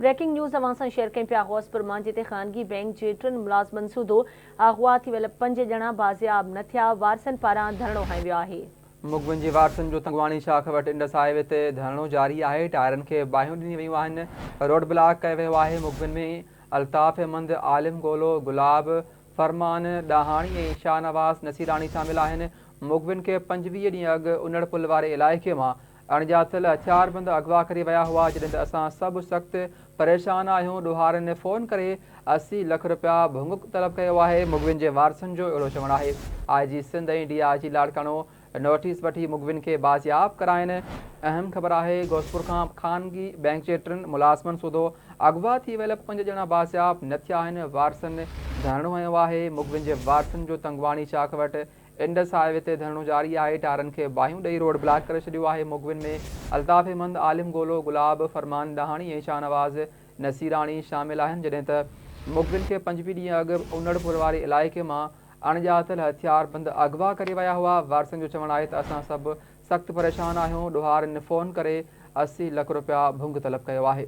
Breaking news अवां सां share कयूं पिया गौसपुर मां, जिते ख़ानगी बैंक जे 3 मुलाज़िमनि सूदो अगवा थी वियल 5 ॼणा बाज़ियाब न थिया। वारसनि पारां धरणो हंयो वियो आहे। मुखबिन जी वारसनि जो तंगवाणी शाख वटि इंडस हाईवे ते धरणो जारी आहे। टायरनि खे बाहियूं ॾिनी वियूं आहिनि। रोड ब्लॉक कयो वियो आहे। मुखबिन में अल्ताफ़ अहमद, आलिम गोलो, गुलाब, फरमान ॾाहाणी ऐं शाहनवाज़ नसीराणी शामिल आहिनि। मुखबिन खे 25 ॾींहं अॻु उनड़ पुल वारे इलाइक़े मां अणॼातल हथियारबंद अगवा करे विया हुआ, जॾहिं त असां सभु सख़्तु परेशान आहियूं। ॾोहारनि फ़ोन करे 80 लख रुपया भुंग तलब कयो आहे। मुखबिन जे वारसनि जो अहिड़ो चवणु आहे। IG सिंध ऐं DIG लाड़काणो नोटिस वठी मुखबिन खे बाज़ियाब कराइनि। अहम ख़बर आहे, गौसपुर खां ख़ानगी बैंक जे 3 मुलाज़िमनि सूदो अगवा थी वियल 5 ॼणा बाज़ियाब न थिया आहिनि। वारसनि धरणो हंयो आहे। मुखबिन जे वारसनि जो तंगवाणी शाख वटि इंडस हाईवे ते धरणो जारी आहे। टायरनि खे बाहियूं ॾेई रोड ब्लॉक करे छॾियो आहे। मुखबिन में अल्ताफ़ अहमद, आलिम गोलो, गुलाब, फरमान ॾाहाणी ऐं शाहनवाज़ नसीराणी शामिल आहिनि, जॾहिं त मुखबिन खे 25 ॾींहं अॻु उनड़ पुल वारे इलाइक़े मां अणॼातल हथियारबंद अगवा करे विया हुआ। वारसनि जो चवणु आहे त असां सभु सख़्तु परेशान आहियूं। ॾोहारनि फ़ोन करे 80 लख रुपया भुंग तलब कयो आहे।